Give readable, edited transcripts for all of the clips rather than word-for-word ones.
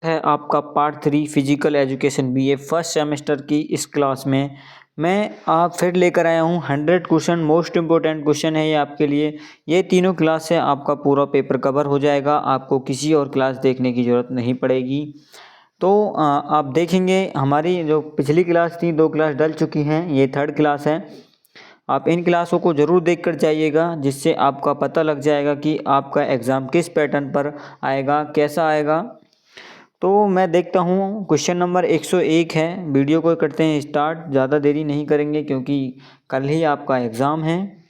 है आपका part 3 physical education BA first semester की इस क्लास में मैं आप फिर लेकर आया हूँ 100 क्वेश्चन। मोस्ट इम्पोर्टेंट क्वेश्चन है ये आपके लिए। ये तीनों क्लास से आपका पूरा पेपर कवर हो जाएगा, आपको किसी और क्लास देखने की ज़रूरत नहीं पड़ेगी। तो आप देखेंगे हमारी जो पिछली क्लास थी 2 क्लास डल चुकी हैं, ये 3rd क्लास है। आप इन क्लासों को ज़रूर देख कर जाइएगा, जिससे आपका पता लग जाएगा कि आपका एग्ज़ाम किस पैटर्न पर आएगा, कैसा आएगा। तो मैं देखता हूँ क्वेश्चन नंबर 101 है। वीडियो को करते हैं स्टार्ट, ज़्यादा देरी नहीं करेंगे क्योंकि कल ही आपका एग्ज़ाम है।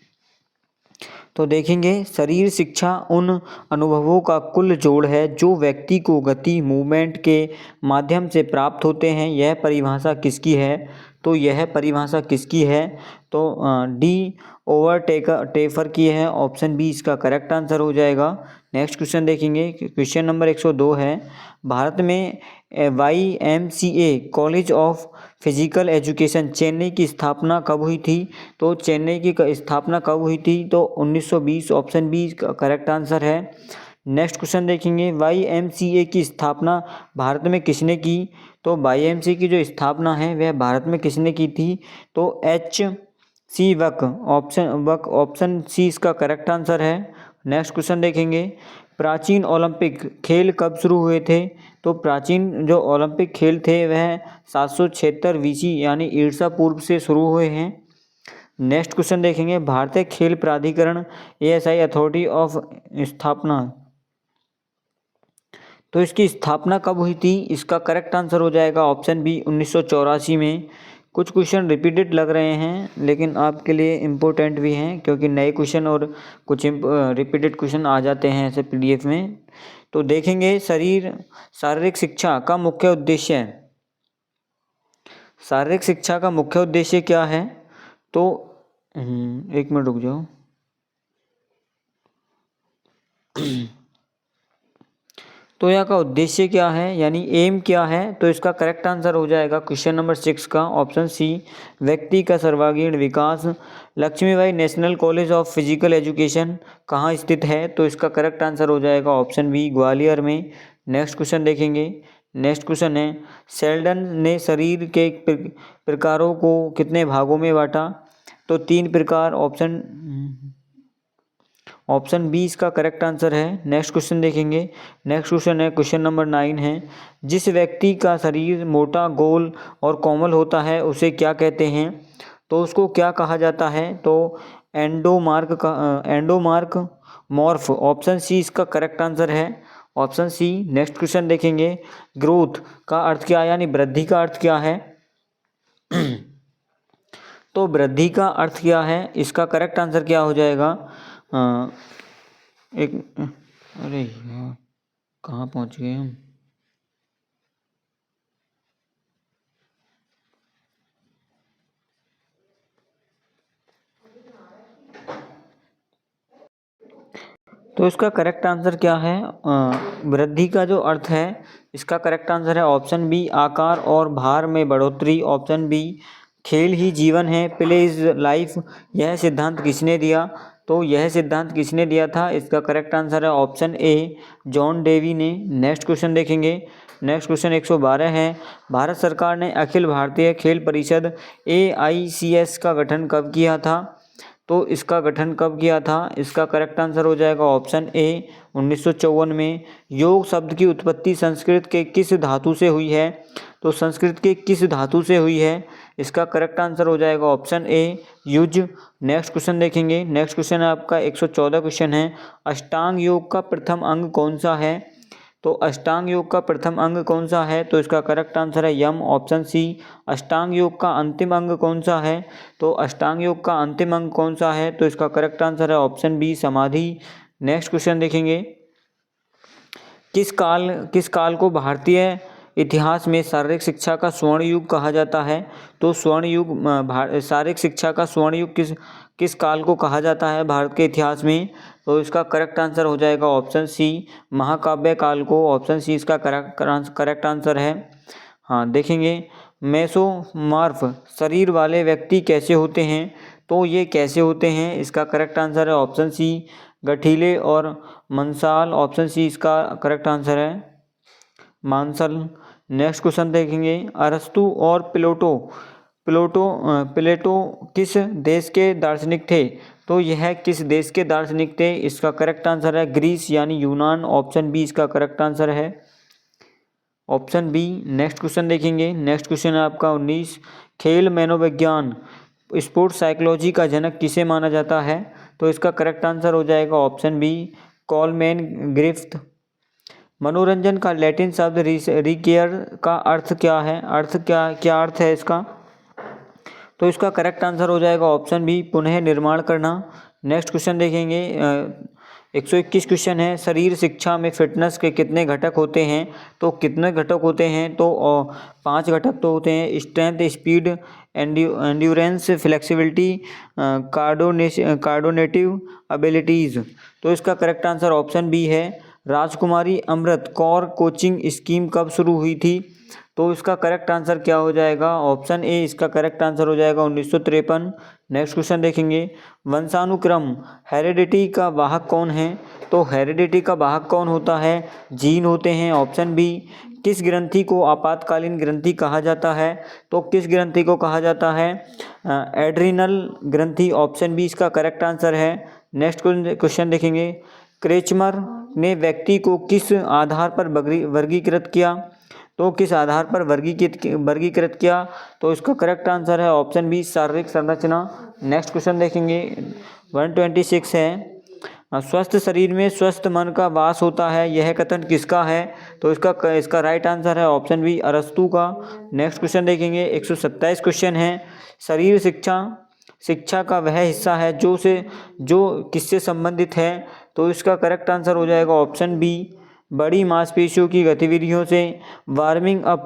तो देखेंगे, शरीर शिक्षा उन अनुभवों का कुल जोड़ है जो व्यक्ति को गति मूवमेंट के माध्यम से प्राप्त होते हैं। यह परिभाषा किसकी है? तो यह परिभाषा किसकी है? तो डी टेफर की है। ऑप्शन बी इसका करेक्ट आंसर हो जाएगा। नेक्स्ट क्वेश्चन देखेंगे, क्वेश्चन नंबर 102 है। भारत में YMCA college of physical education Chennai की स्थापना कब हुई थी? तो चेन्नई की स्थापना कब हुई थी? तो 1920। ऑप्शन बी करेक्ट आंसर है। नेक्स्ट क्वेश्चन देखेंगे, YMCA की स्थापना भारत में किसने की? तो YMCA की जो स्थापना है वह भारत में किसने की थी? तो HC वक। ऑप्शन सी इसका करेक्ट आंसर है। नेक्स्ट क्वेश्चन देखेंगे, प्राचीन ओलंपिक खेल कब शुरू हुए थे? तो प्राचीन जो ओलंपिक खेल थे वह 776 BC यानी ईसा पूर्व से शुरू हुए हैं। नेक्स्ट क्वेश्चन देखेंगे, भारतीय खेल प्राधिकरण ASI अथॉरिटी ऑफ स्थापना, तो इसकी स्थापना कब हुई थी? इसका करेक्ट आंसर हो जाएगा ऑप्शन बी 1984 में। कुछ क्वेश्चन रिपीटेड लग रहे हैं लेकिन आपके लिए इम्पोर्टेंट भी हैं, क्योंकि नए क्वेश्चन और कुछ रिपीटेड क्वेश्चन आ जाते हैं ऐसे PDF में। तो देखेंगे, शारीरिक शिक्षा का मुख्य उद्देश्य, शारीरिक शिक्षा का मुख्य उद्देश्य क्या है? तो एक मिनट रुक जाओ। तो यहाँ का उद्देश्य क्या है यानी एम क्या है? तो इसका करेक्ट आंसर हो जाएगा क्वेश्चन नंबर 6 का ऑप्शन सी, व्यक्ति का सर्वांगीण विकास। Lakshmibai national college of physical education कहाँ स्थित है? तो इसका करेक्ट आंसर हो जाएगा ऑप्शन बी, ग्वालियर में। नेक्स्ट क्वेश्चन देखेंगे, नेक्स्ट क्वेश्चन है, शेल्डन ने शरीर के प्रकारों को कितने भागों में बांटा? तो 3 प्रकार। ऑप्शन बी इसका करेक्ट आंसर है। नेक्स्ट क्वेश्चन देखेंगे, नेक्स्ट क्वेश्चन है क्वेश्चन नंबर 9 है, जिस व्यक्ति का शरीर मोटा, गोल और कोमल होता है उसे क्या कहते हैं? तो उसको क्या कहा जाता है? तो एंडोमार्क मॉर्फ। ऑप्शन सी इसका करेक्ट आंसर है, ऑप्शन सी। नेक्स्ट क्वेश्चन देखेंगे, ग्रोथ का अर्थ क्या है यानी वृद्धि का अर्थ क्या है? तो वृद्धि का अर्थ क्या है? इसका करेक्ट आंसर क्या हो जाएगा? अरे यार, कहाँ पहुँच गए हम? तो इसका करेक्ट आंसर क्या है? वृद्धि का जो अर्थ है इसका करेक्ट आंसर है ऑप्शन बी, आकार और भार में बढ़ोतरी। ऑप्शन बी, खेल ही जीवन है, प्ले इज लाइफ। यह सिद्धांत किसने दिया? तो यह सिद्धांत किसने दिया था? इसका करेक्ट आंसर है ऑप्शन ए, जॉन डेवी ने। नेक्स्ट क्वेश्चन देखेंगे, नेक्स्ट क्वेश्चन 112 है, भारत सरकार ने अखिल भारतीय खेल परिषद AICS का गठन कब किया था? तो इसका गठन कब किया था? इसका करेक्ट आंसर हो जाएगा ऑप्शन ए, 1954 में। योग शब्द की उत्पत्ति संस्कृत के किस धातु से हुई है? तो संस्कृत के किस धातु से हुई है? इसका करेक्ट आंसर हो जाएगा option A, use. Next question देखेंगे, नेक्स्ट क्वेश्चन है आपका 114 क्वेश्चन है, अष्टांग योग का प्रथम अंग कौन सा है? तो अष्टांग योग का प्रथम अंग कौन सा है? तो इसका करेक्ट आंसर है यम, ऑप्शन सी। अष्टांग योग का अंतिम अंग कौन सा है? तो अष्टांग योग का अंतिम अंग कौन सा है? तो इसका करेक्ट आंसर है ऑप्शन बी, समाधि। नेक्स्ट क्वेश्चन देखेंगे, किस काल को भारतीय इतिहास में शारीरिक शिक्षा का स्वर्ण युग कहा जाता है? तो स्वर्ण युग शारीरिक शिक्षा का स्वर्ण युग किस काल को कहा जाता है भारत के इतिहास में? तो इसका करेक्ट आंसर हो जाएगा ऑप्शन सी, महाकाव्य काल को। ऑप्शन सी इसका करेक्ट आंसर है। हाँ देखेंगे, मेसोमॉर्फ शरीर वाले व्यक्ति कैसे होते हैं? तो ये कैसे होते हैं? इसका करेक्ट आंसर है ऑप्शन सी, गठीले और मंसाल। ऑप्शन सी इसका करेक्ट आंसर है। मांसल। नेक्स्ट क्वेश्चन देखेंगे, अरस्तु और प्लेटो किस देश के दार्शनिक थे? तो यह किस देश के दार्शनिक थे? इसका करेक्ट आंसर है ग्रीस यानी यूनान। ऑप्शन बी इसका करेक्ट आंसर है, ऑप्शन बी। नेक्स्ट क्वेश्चन देखेंगे, नेक्स्ट क्वेश्चन है आपका 19, खेल मनोविज्ञान स्पोर्ट्स साइकोलॉजी का जनक किसे माना जाता है? तो इसका करेक्ट आंसर हो जाएगा ऑप्शन बी, कॉलमैन ग्रिफ्थ। मनोरंजन का लैटिन शब्द रिकेयर का अर्थ क्या है? क्या अर्थ है इसका? तो इसका करेक्ट आंसर हो जाएगा ऑप्शन बी, पुनः निर्माण करना। नेक्स्ट क्वेश्चन देखेंगे, 121 क्वेश्चन है, शरीर शिक्षा में फिटनेस के कितने घटक होते हैं? तो कितने घटक होते हैं? तो 5 घटक तो होते हैं, strength, speed, endurance, flexibility, coordinative abilities. तो इसका करेक्ट आंसर ऑप्शन बी है। राजकुमारी अमृत कौर कोचिंग स्कीम कब शुरू हुई थी? तो इसका करेक्ट आंसर क्या हो जाएगा? ऑप्शन ए इसका करेक्ट आंसर हो जाएगा 1953। नेक्स्ट क्वेश्चन देखेंगे, वंशानुक्रम हेरिडिटी का वाहक कौन है? तो हेरिडिटी का वाहक कौन होता है? जीन होते हैं। Option B. किस ग्रंथि को आपातकालीन ग्रंथि कहा जाता है? तो किस ग्रंथि को कहा जाता है? एड्रिनल ग्रंथि। ऑप्शन बी इसका करेक्ट आंसर है। नेक्स्ट क्वेश्चन देखेंगे, क्रेचमर ने व्यक्ति को किस आधार पर वर्गीकृत किया? तो किस आधार पर वर्गीकृत किया? तो इसका करेक्ट आंसर है ऑप्शन बी, शारीरिक संरचना। नेक्स्ट क्वेश्चन देखेंगे, 126 है, स्वस्थ शरीर में स्वस्थ मन का वास होता है, यह कथन किसका है? तो इसका राइट आंसर है ऑप्शन बी, अरस्तु का। नेक्स्ट क्वेश्चन देखेंगे, 127 क्वेश्चन है, शरीर शिक्षा का वह हिस्सा है जो किससे संबंधित है? तो इसका करेक्ट आंसर हो जाएगा ऑप्शन बी, बड़ी मांसपेशियों की गतिविधियों से। वार्मिंग अप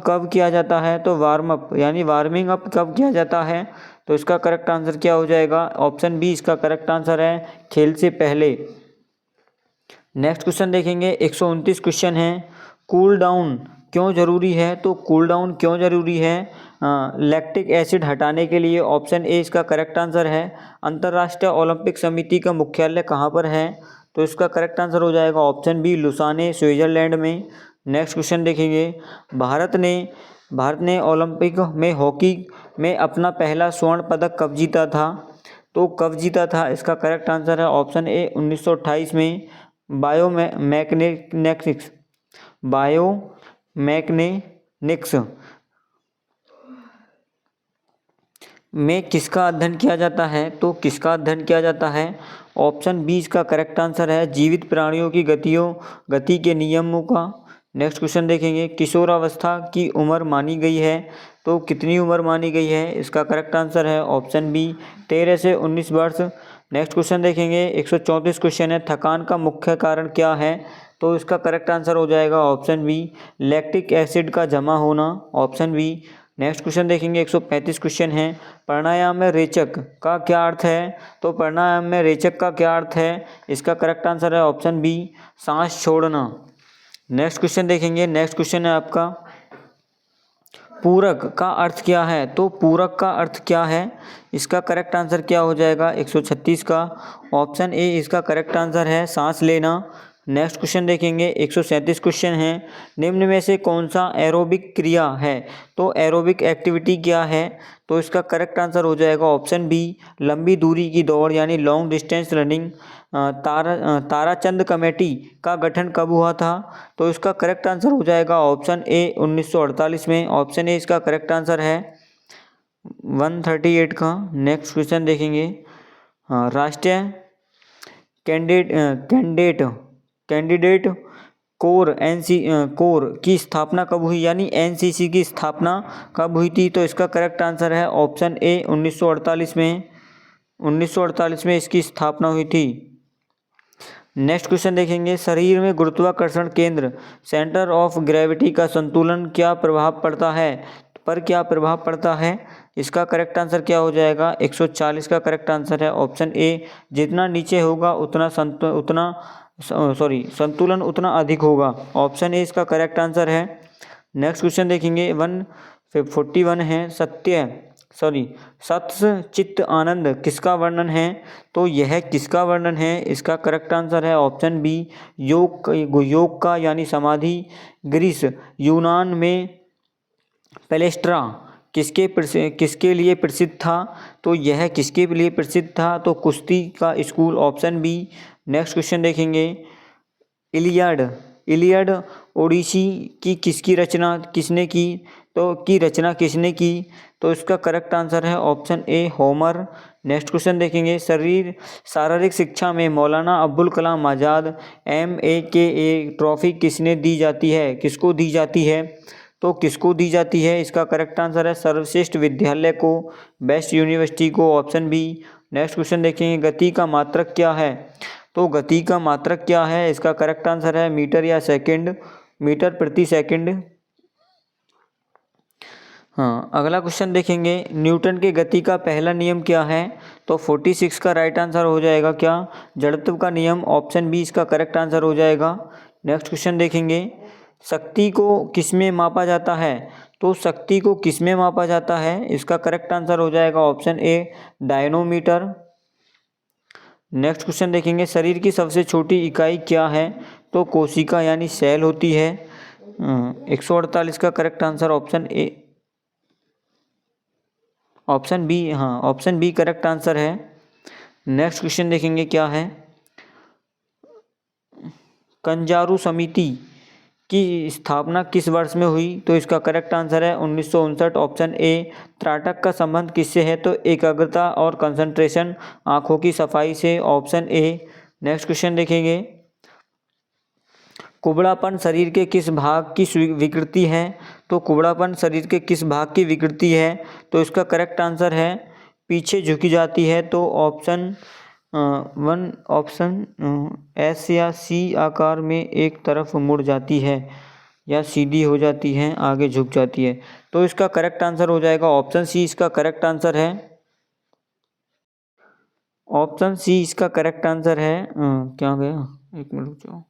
कब किया जाता है? तो वार्मिंग अप कब किया जाता है? तो इसका करेक्ट आंसर क्या हो जाएगा? ऑप्शन बी इसका करेक्ट आंसर है, खेल से पहले। नेक्स्ट क्वेश्चन देखेंगे, 129 क्वेश्चन है, कूल डाउन क्यों जरूरी है? तो कूल डाउन क्यों जरूरी है? लैक्टिक एसिड हटाने के लिए। ऑप्शन ए इसका करेक्ट आंसर है। अंतर्राष्ट्रीय ओलंपिक समिति का मुख्यालय कहाँ पर है? तो इसका करेक्ट आंसर हो जाएगा ऑप्शन बी, लुसाने स्विट्जरलैंड में। नेक्स्ट क्वेश्चन देखेंगे, भारत ने ओलंपिक में हॉकी में अपना पहला स्वर्ण पदक कब जीता था? तो कब जीता था? इसका करेक्ट आंसर है ऑप्शन ए, 1928 में। बायोमैकेनिक्स में किसका अध्ययन किया जाता है? तो किसका अध्ययन किया जाता है? ऑप्शन बी इसका करेक्ट आंसर है, जीवित प्राणियों की गति के नियमों का। नेक्स्ट क्वेश्चन देखेंगे, किशोरावस्था की उम्र मानी गई है, तो कितनी उम्र मानी गई है? इसका करेक्ट आंसर है ऑप्शन बी, 13 से 19 वर्ष। नेक्स्ट क्वेश्चन देखेंगे, 134 क्वेश्चन है, थकान का मुख्य कारण क्या है? तो इसका करेक्ट आंसर हो जाएगा ऑप्शन बी, लैक्टिक एसिड का जमा होना। Option B. नेक्स्ट क्वेश्चन देखेंगे, 135 क्वेश्चन है, प्राणायाम में रेचक का क्या अर्थ है? तो प्राणायाम में रेचक का क्या अर्थ है? इसका करेक्ट आंसर है ऑप्शन बी, सांस छोड़ना। नेक्स्ट क्वेश्चन देखेंगे, नेक्स्ट क्वेश्चन है आपका, पूरक का अर्थ क्या है? तो पूरक का अर्थ क्या है? इसका करेक्ट आंसर क्या हो जाएगा? 136 का। ऑप्शन ए इसका करेक्ट आंसर है, सांस लेना। नेक्स्ट क्वेश्चन देखेंगे, 137 क्वेश्चन है, निम्न में से कौन सा एरोबिक क्रिया है? तो एरोबिक एक्टिविटी क्या है? तो इसका करेक्ट आंसर हो जाएगा ऑप्शन बी, लंबी दूरी की दौड़ यानी long distance running. Tarachand committee का गठन कब हुआ था? तो इसका करेक्ट आंसर हो जाएगा ऑप्शन ए, 1948 में। ऑप्शन ए इसका करेक्ट आंसर है, 138 का। नेक्स्ट क्वेश्चन देखेंगे, राष्ट्रीय कैंडिडेट कोर की स्थापना कब हुई, यानी एनसीसी की स्थापना कब हुई थी? तो इसका करेक्ट आंसर है ऑप्शन ए, 1948 में। 1948 में इसकी स्थापना हुई थी। नेक्स्ट क्वेश्चन देखेंगे, शरीर में गुरुत्वाकर्षण केंद्र सेंटर ऑफ ग्रेविटी का संतुलन क्या प्रभाव पड़ता है? इसका करेक्ट आंसर क्या हो जाएगा? 140 का करेक्ट आंसर है ऑप्शन ए, जितना नीचे होगा संतुलन उतना अधिक होगा। ऑप्शन ए इसका करेक्ट आंसर है। नेक्स्ट क्वेश्चन देखेंगे, 141 है, सत्स चित्त आनंद किसका वर्णन है? तो यह किसका वर्णन है? इसका करेक्ट आंसर है ऑप्शन बी, योग का यानी समाधि। ग्रीस यूनान में पैलेस्ट्रा किसके लिए प्रसिद्ध था? तो यह किसके लिए प्रसिद्ध था? तो कुश्ती का school, option B. Next question देखेंगे, इलियड ओडिसी की किसने की? तो रचना किसने की? तो इसका करेक्ट आंसर है option A, Homer. Next question देखेंगे, शारीरिक शिक्षा में मौलाना अब्दुल कलाम आज़ाद MAKA ट्रॉफी किसने दी जाती है? किसको दी जाती है? तो किसको दी जाती है? इसका करेक्ट आंसर है सर्वश्रेष्ठ विद्यालय को, बेस्ट यूनिवर्सिटी को, ऑप्शन बी। नेक्स्ट क्वेश्चन देखेंगे, गति का मात्रक क्या है? तो गति का मात्रक क्या है? इसका करेक्ट आंसर है मीटर या सेकंड, मीटर प्रति सेकंड। हाँ, अगला क्वेश्चन देखेंगे, न्यूटन के गति का पहला नियम क्या है? तो 46 का राइट आंसर हो जाएगा क्या? जड़त्व का नियम, ऑप्शन बी इसका करेक्ट आंसर हो जाएगा। नेक्स्ट क्वेश्चन देखेंगे, शक्ति को किसमें मापा जाता है? तो शक्ति को किसमें मापा जाता है? इसका करेक्ट आंसर हो जाएगा option A, dynamometer. Next question देखेंगे, शरीर की सबसे छोटी इकाई क्या है? तो कोशिका यानी सेल होती है। 148 का करेक्ट आंसर ऑप्शन बी, हाँ ऑप्शन बी करेक्ट आंसर है। नेक्स्ट क्वेश्चन देखेंगे क्या है, कंजारू समिति की स्थापना किस वर्ष में हुई? तो इसका करेक्ट आंसर है 1959, ऑप्शन ए। त्राटक का संबंध किससे है? तो एकाग्रता और कंसंट्रेशन, आंखों की सफाई से, ऑप्शन ए। नेक्स्ट क्वेश्चन देखेंगे, कुबड़ापन शरीर के किस भाग की विकृति है? तो कुबड़ापन शरीर के किस भाग की विकृति है? तो इसका करेक्ट आंसर है पीछे झुकी जाती है, तो ऑप्शन एस या सी आकार में एक तरफ मुड़ जाती है या सीधी हो जाती है, आगे झुक जाती है। तो इसका करेक्ट आंसर हो जाएगा ऑप्शन सी, इसका करेक्ट आंसर है ऑप्शन सी, इसका करेक्ट आंसर है। क्या गया, एक मिनट रुक जाओ।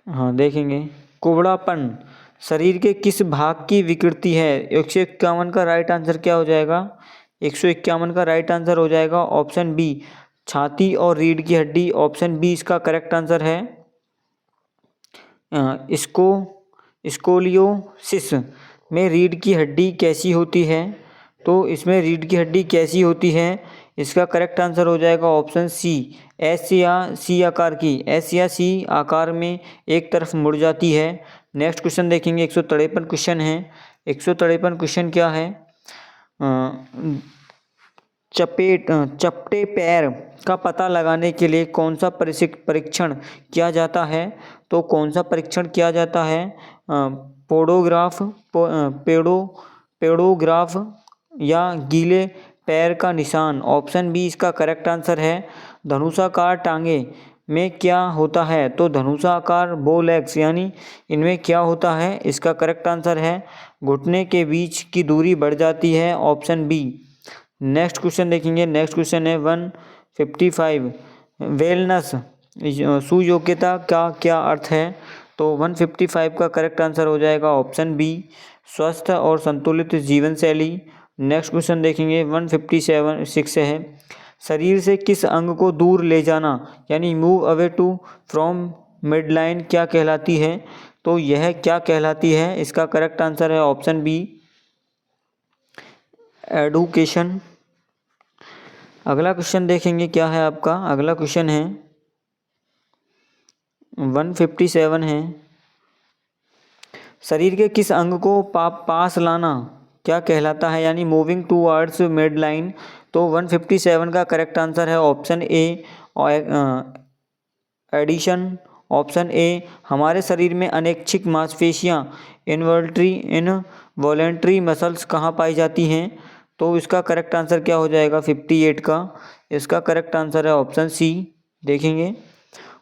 हाँ देखेंगे, कुबड़ापन शरीर के किस भाग की विकृति है? 151 का राइट आंसर क्या हो जाएगा? 151 का राइट आंसर हो जाएगा ऑप्शन बी, छाती और रीढ़ की हड्डी, ऑप्शन बी इसका करेक्ट आंसर है। स्कोलियोसिस में रीढ़ की हड्डी कैसी होती है? तो इसमें रीढ़ की हड्डी कैसी होती है? इसका करेक्ट आंसर हो जाएगा ऑप्शन सी, एस या सी आकार की, एस या सी आकार में एक तरफ मुड़ जाती है। नेक्स्ट क्वेश्चन देखेंगे, 153 क्वेश्चन है। 153 क्वेश्चन क्या है, चपटे पैर का पता लगाने के लिए कौन सा परीक्षण किया जाता है? तो कौन सा परीक्षण किया जाता है? पेडोग्राफ या गीले पैर का निशान, ऑप्शन बी इसका करेक्ट आंसर है। धनुषाकार टांगे में क्या होता है? तो धनुषाकार बोलेक्स यानी इनमें क्या होता है? इसका करेक्ट आंसर है घुटने के बीच की दूरी बढ़ जाती है, ऑप्शन बी। नेक्स्ट क्वेश्चन देखेंगे, नेक्स्ट क्वेश्चन है 155, वेलनेस सुयोग्यता का क्या अर्थ है? तो 155 का करेक्ट आंसर हो जाएगा ऑप्शन बी, स्वस्थ और संतुलित जीवन शैली। नेक्स्ट क्वेश्चन देखेंगे 157 है, शरीर से किस अंग को दूर ले जाना यानी move away to from midline क्या कहलाती है? तो यह क्या कहलाती है? इसका करेक्ट आंसर है ऑप्शन बी, एडुकेशन। अगला क्वेश्चन देखेंगे क्या है आपका, अगला क्वेश्चन है 157 है, शरीर के किस अंग को पास लाना क्या कहलाता है यानी मूविंग टूवर्ड्स मिड लाइन? तो 157 का करेक्ट आंसर है option A, addition, option A. हमारे शरीर में अनैच्छिक मांसपेशियां इनवॉलेंट्री मसल्स कहाँ पाई जाती हैं? तो इसका करेक्ट आंसर क्या हो जाएगा 58 का? इसका करेक्ट आंसर है ऑप्शन सी। देखेंगे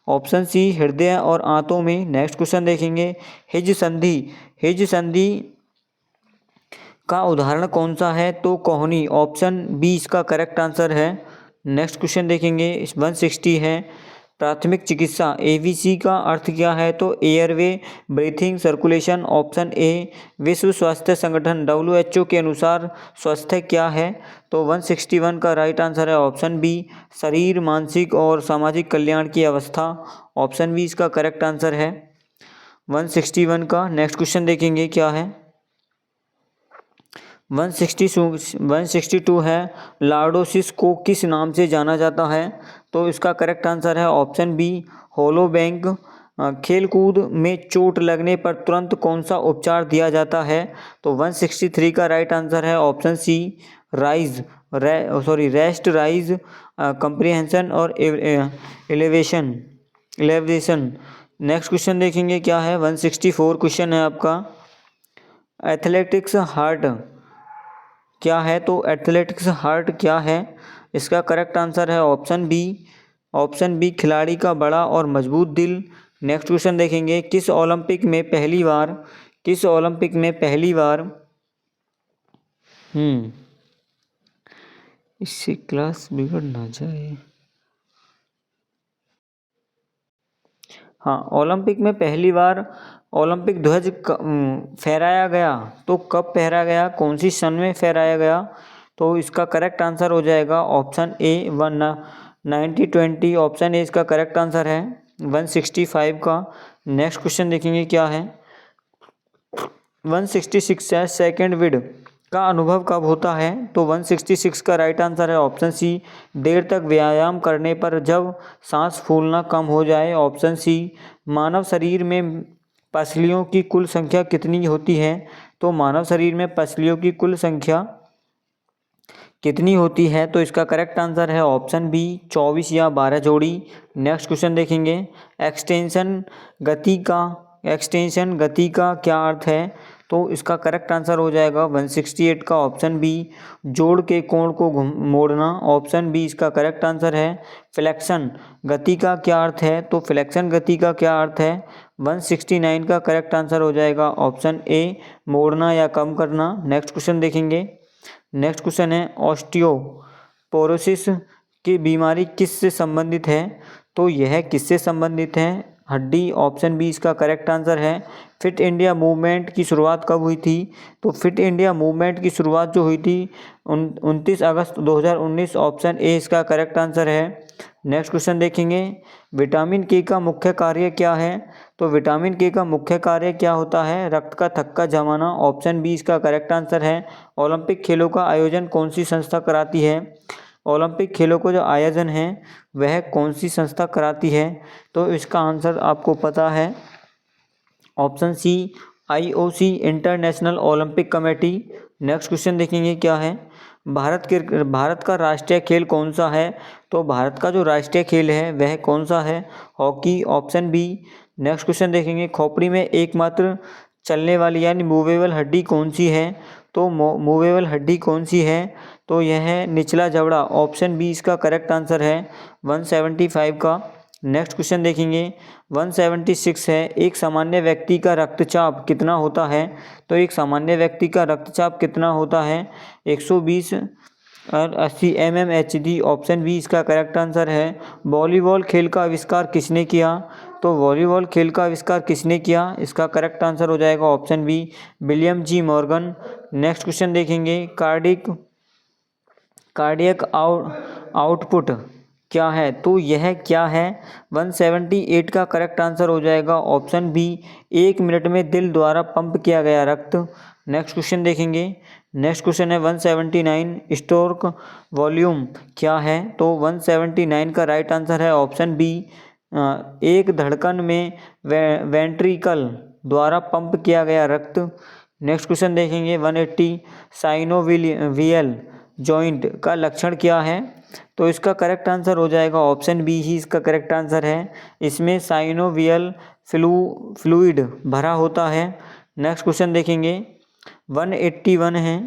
ऑप्शन सी, हृदय और आंतों में। नेक्स्ट क्वेश्चन देखेंगे, हिज संधि का उदाहरण कौन सा है? तो कोहनी, ऑप्शन बी इसका करेक्ट आंसर है। नेक्स्ट क्वेश्चन देखेंगे 160 है, प्राथमिक चिकित्सा एबीसी का अर्थ क्या है? तो airway, breathing, circulation. Option A. विश्व स्वास्थ्य संगठन WHO के अनुसार स्वास्थ्य क्या है? तो 161 का राइट आंसर है ऑप्शन बी, शरीर, मानसिक और सामाजिक कल्याण की अवस्था। ऑप्शन बी इसका करेक्ट आंसर है 161 का। नेक्स्ट क्वेश्चन देखेंगे क्या है। 162 है, लॉर्डोसिस को किस नाम से जाना जाता है? तो इसका करेक्ट आंसर है ऑप्शन बी, होलो बैंक। खेलकूद में चोट लगने पर तुरंत कौन सा उपचार दिया जाता है? तो 163 का राइट आंसर है option C, rest, rise, comprehension और एलिवेशन। नेक्स्ट क्वेश्चन देखेंगे क्या है। 164 क्वेश्चन है आपका, एथलेटिक्स हार्ट क्या है? तो एथलेटिक्स हार्ट क्या है? इसका करेक्ट आंसर है ऑप्शन बी, खिलाड़ी का बड़ा और मजबूत दिल। नेक्स्ट क्वेश्चन देखेंगे, किस ओलंपिक में पहली बार इससे क्लास बिगड़ ना जाए। हाँ, ओलंपिक में पहली बार ओलंपिक ध्वज फहराया गया तो कब फहराया गया, कौन सी सन में फहराया गया? तो इसका करेक्ट आंसर हो जाएगा ऑप्शन ए, 1920। ऑप्शन ए इसका करेक्ट आंसर है 165 का। नेक्स्ट क्वेश्चन देखेंगे क्या है। 166 है, सेकेंड विंड का अनुभव कब होता है? तो 166 का राइट आंसर है ऑप्शन सी, देर तक व्यायाम करने पर जब सांस फूलना कम हो जाए। ऑप्शन सी, मानव शरीर में पसलियों की कुल संख्या कितनी होती है? तो मानव शरीर में पसलियों की कुल संख्या कितनी होती है? तो इसका करेक्ट आंसर है ऑप्शन बी, 24 या 12 जोड़ी। नेक्स्ट क्वेश्चन देखेंगे, एक्सटेंशन गति का क्या अर्थ है? तो इसका करेक्ट आंसर हो जाएगा 168 का ऑप्शन बी, जोड़ के कोण को मोड़ना। ऑप्शन बी इसका करेक्ट आंसर है। फ्लेक्शन गति का क्या अर्थ है? तो फ्लेक्शन गति का क्या अर्थ है? 169 का करेक्ट आंसर हो जाएगा ऑप्शन ए, मोड़ना या कम करना। नेक्स्ट क्वेश्चन देखेंगे। नेक्स्ट क्वेश्चन है, ऑस्टियोपोरोसिस की बीमारी किससे संबंधित है? तो यह किससे संबंधित है? हड्डी। ऑप्शन बी इसका करेक्ट आंसर है। फिट इंडिया मूवमेंट की शुरुआत कब हुई थी? तो फिट इंडिया मूवमेंट की शुरुआत जो हुई थी 29 अगस्त 2019। ऑप्शन ए इसका करेक्ट आंसर है। नेक्स्ट क्वेश्चन देखेंगे, विटामिन के का मुख्य कार्य क्या है? तो विटामिन के का मुख्य कार्य क्या होता है? रक्त का थक्का जमाना। ऑप्शन बी इसका करेक्ट आंसर है। ओलंपिक खेलों का आयोजन कौन सी संस्था कराती है? ओलंपिक खेलों को जो आयोजन है वह कौन सी संस्था कराती है? तो इसका आंसर आपको पता है option C, IOC, International Olympic Committee. Next question देखेंगे क्या है। भारत का राष्ट्रीय खेल कौन सा है? तो भारत का जो राष्ट्रीय खेल है वह कौन सा है? Hockey. Option B. Next question देखेंगे, खोपड़ी में एकमात्र चलने वाली यानी मूवेबल हड्डी कौन सी है? तो मूवेबल हड्डी कौन सी है? तो यह है निचला जबड़ा। ऑप्शन बी इसका करेक्ट आंसर है 175 का। नेक्स्ट क्वेश्चन देखेंगे, 176 है, एक सामान्य व्यक्ति का रक्तचाप कितना होता है? तो एक सामान्य व्यक्ति का रक्तचाप कितना होता है? 120 और 80 mmHg। ऑप्शन बी इसका करेक्ट आंसर है। वॉलीबॉल खेल का आविष्कार किसने किया? तो वॉलीबॉल खेल का आविष्कार किसने किया? इसका करेक्ट आंसर हो जाएगा option B, William G Morgan. Next question देखेंगे, कार्डियक आउटपुट क्या है? तो यह क्या है? 178 का करेक्ट आंसर हो जाएगा ऑप्शन बी, 1 मिनट में दिल द्वारा पंप किया गया रक्त। नेक्स्ट क्वेश्चन देखेंगे। नेक्स्ट क्वेश्चन है 179, स्टोक वॉल्यूम क्या है? तो 179 का राइट आंसर है ऑप्शन बी, एक धड़कन में वेंट्रिकल द्वारा पंप किया गया रक्त। नेक्स्ट क्वेश्चन देखेंगे 180, साइनोवियल जॉइंट का लक्षण क्या है? तो इसका करेक्ट आंसर हो जाएगा ऑप्शन बी ही इसका करेक्ट आंसर है। इसमें साइनोवियल फ्लूइड भरा होता है। नेक्स्ट क्वेश्चन देखेंगे 181 है,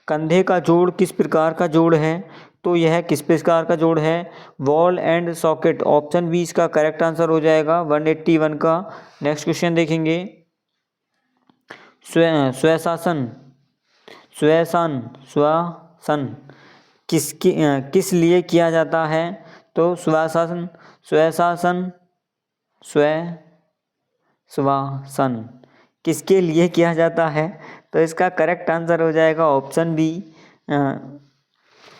कंधे का जोड़ किस प्रकार का जोड़ है? तो यह किस प्रकार का जोड़ है? Ball and socket. Option B इसका करेक्ट आंसर हो जाएगा 181 का। नेक्स्ट क्वेश्चन देखेंगे, श्वासन किस लिए किया जाता है? तो श्वासन स्वशासन, स्वश्वासन किसके लिए किया जाता है? तो इसका करेक्ट आंसर हो जाएगा ऑप्शन बी,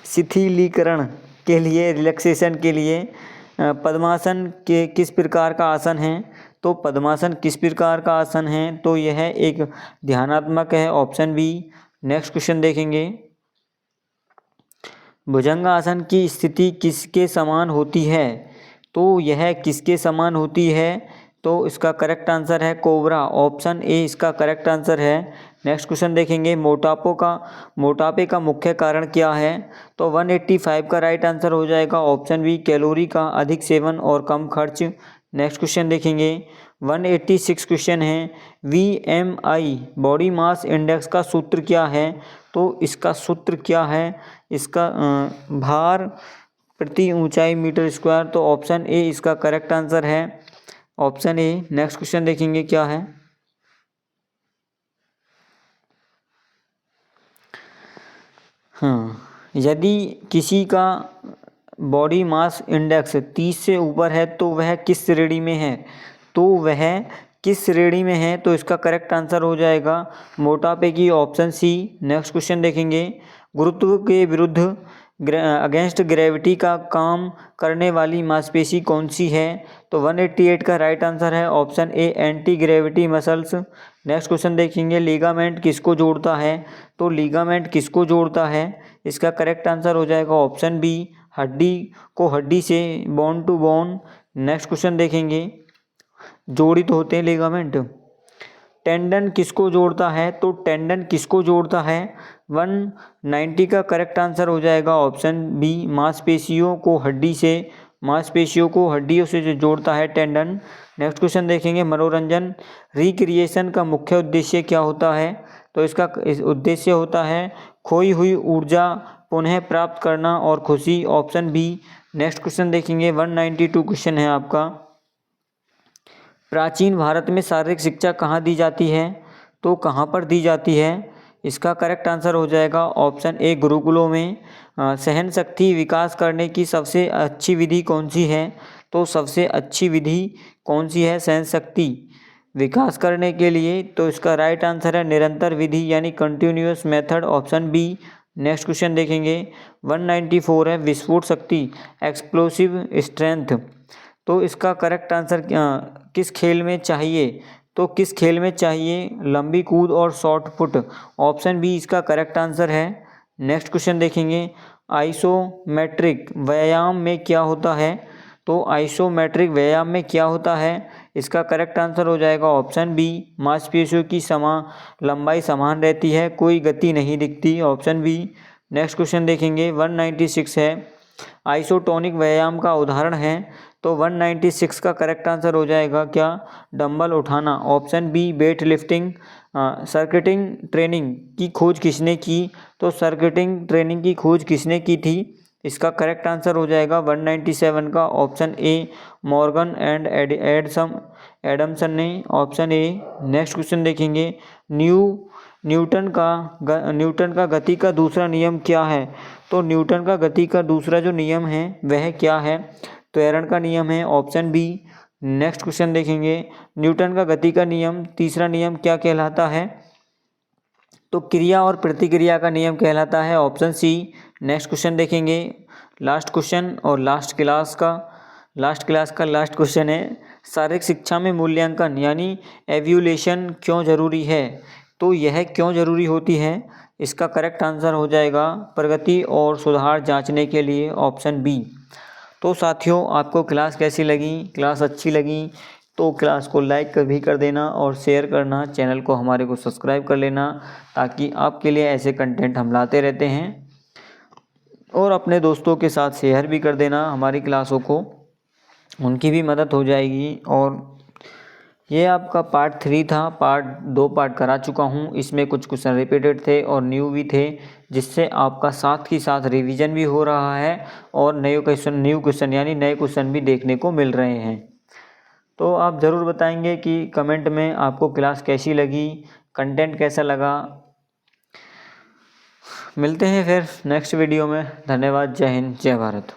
शिथिलीकरण के लिए, रिलैक्सेशन के लिए। पद्मासन के किस प्रकार का आसन है? तो पद्मासन किस प्रकार का आसन है? तो यह एक ध्यानात्मक है, ऑप्शन बी। नेक्स्ट क्वेश्चन देखेंगे, भुजंगासन की स्थिति किसके समान होती है? तो यह किसके समान होती है? तो इसका करेक्ट आंसर है कोबरा, ऑप्शन ए इसका करेक्ट आंसर है। नेक्स्ट क्वेश्चन देखेंगे, मोटापे का मुख्य कारण क्या है? तो 185 का राइट आंसर हो जाएगा ऑप्शन बी, कैलोरी का अधिक सेवन और कम खर्च। नेक्स्ट क्वेश्चन देखेंगे, 186 क्वेश्चन है, VMI बॉडी मास इंडेक्स का सूत्र क्या है? तो इसका सूत्र क्या है? इसका भार प्रति ऊंचाई मीटर स्क्वायर। तो ऑप्शन ए इसका करेक्ट आंसर है, ऑप्शन ए। नेक्स्ट क्वेश्चन देखेंगे क्या है, यदि किसी का बॉडी मास इंडेक्स 30 से ऊपर है तो वह किस श्रेणी में है? तो वह किस श्रेणी में है? तो इसका करेक्ट आंसर हो जाएगा मोटापे की, ऑप्शन सी। नेक्स्ट क्वेश्चन देखेंगे, गुरुत्व के विरुद्ध अगेंस्ट ग्रेविटी का काम करने वाली मांसपेशी कौन सी है? तो 188 का राइट आंसर है ऑप्शन ए, anti gravity muscles. Next question देखेंगे, लिगामेंट किसको जोड़ता है? तो लिगामेंट किसको जोड़ता है? इसका करेक्ट आंसर हो जाएगा ऑप्शन बी, हड्डी को हड्डी से, bone to bone. Next question देखेंगे, जोड़ित होते हैं लिगामेंट। टेंडन किसको जोड़ता है? तो टेंडन किसको जोड़ता है? 190 का करेक्ट आंसर हो जाएगा ऑप्शन बी, मांसपेशियों को हड्डी से, मांसपेशियों को हड्डियों से जो जोड़ता है टेंडन। नेक्स्ट क्वेश्चन देखेंगे, मनोरंजन रिक्रिएशन का मुख्य उद्देश्य क्या होता है? तो इसका उद्देश्य होता है खोई हुई ऊर्जा पुनः प्राप्त करना और खुशी, ऑप्शन बी। नेक्स्ट क्वेश्चन देखेंगे, 192 क्वेश्चन है आपका, प्राचीन भारत में शारीरिक शिक्षा कहाँ दी जाती है? तो कहाँ पर दी जाती है? इसका करेक्ट आंसर हो जाएगा ऑप्शन ए, गुरुकुलों में। सहन शक्ति विकास करने की सबसे अच्छी विधि कौन सी है? तो सबसे अच्छी विधि कौन सी है सहन शक्ति विकास करने के लिए? तो इसका राइट आंसर है निरंतर विधि, यानी continuous method, option B. Next question देखेंगे, 194 है, विस्फोट शक्ति, एक्सप्लोसिव स्ट्रेंथ। तो इसका करेक्ट आंसर किस खेल में चाहिए? तो किस खेल में चाहिए? लंबी कूद और शॉर्ट पुट, ऑप्शन बी इसका करेक्ट आंसर है। नेक्स्ट क्वेश्चन देखेंगे, आइसोमेट्रिक व्यायाम में क्या होता है? तो आइसोमेट्रिक व्यायाम में क्या होता है? इसका करेक्ट आंसर हो जाएगा ऑप्शन बी, मांसपेशियों की लंबाई समान रहती है, कोई गति नहीं दिखती, ऑप्शन बी। नेक्स्ट क्वेश्चन देखेंगे, 196 है, आइसोटोनिक व्यायाम का उदाहरण है। तो 196 का करेक्ट आंसर हो जाएगा क्या? डंबल उठाना, option B, weight lifting. Circuiting training की खोज किसने की? तो सर्किटिंग ट्रेनिंग की खोज किसने की थी? इसका करेक्ट आंसर हो जाएगा 197 का, option A, Morgan and Adamson ने, ऑप्शन ए। नेक्स्ट क्वेश्चन देखेंगे, न्यूटन का गति का दूसरा नियम क्या है? तो न्यूटन का गति का दूसरा जो नियम है वह क्या है? त्वरण का नियम है, ऑप्शन बी। नेक्स्ट क्वेश्चन देखेंगे, न्यूटन का गति का नियम तीसरा नियम क्या कहलाता है? तो क्रिया और प्रतिक्रिया का नियम कहलाता है, ऑप्शन सी। नेक्स्ट क्वेश्चन देखेंगे, लास्ट क्वेश्चन और लास्ट क्लास का लास्ट क्वेश्चन है, शारीरिक शिक्षा में मूल्यांकन यानी एवल्यूएशन क्यों जरूरी है? तो यह क्यों जरूरी होती है? इसका करेक्ट आंसर हो जाएगा प्रगति और सुधार जांचने के लिए, ऑप्शन बी। तो साथियों, आपको क्लास कैसी लगी? क्लास अच्छी लगी तो क्लास को लाइक भी कर देना और शेयर करना, चैनल को हमारे को सब्सक्राइब कर लेना, ताकि आपके लिए ऐसे कंटेंट हम लाते रहते हैं। और अपने दोस्तों के साथ शेयर भी कर देना हमारी क्लासों को, उनकी भी मदद हो जाएगी। और ये आपका पार्ट 3 था, पार्ट 2 पार्ट करा चुका हूँ। इसमें कुछ क्वेश्चन रिपीटेड थे और न्यू भी थे, जिससे आपका साथ ही साथ रिवीजन भी हो रहा है और न्यू क्वेश्चन यानी नए क्वेश्चन भी देखने को मिल रहे हैं। तो आप ज़रूर बताएंगे कि कमेंट में आपको क्लास कैसी लगी, कंटेंट कैसा लगा। मिलते हैं फिर नेक्स्ट वीडियो में। धन्यवाद। जय हिंद, जय भारत।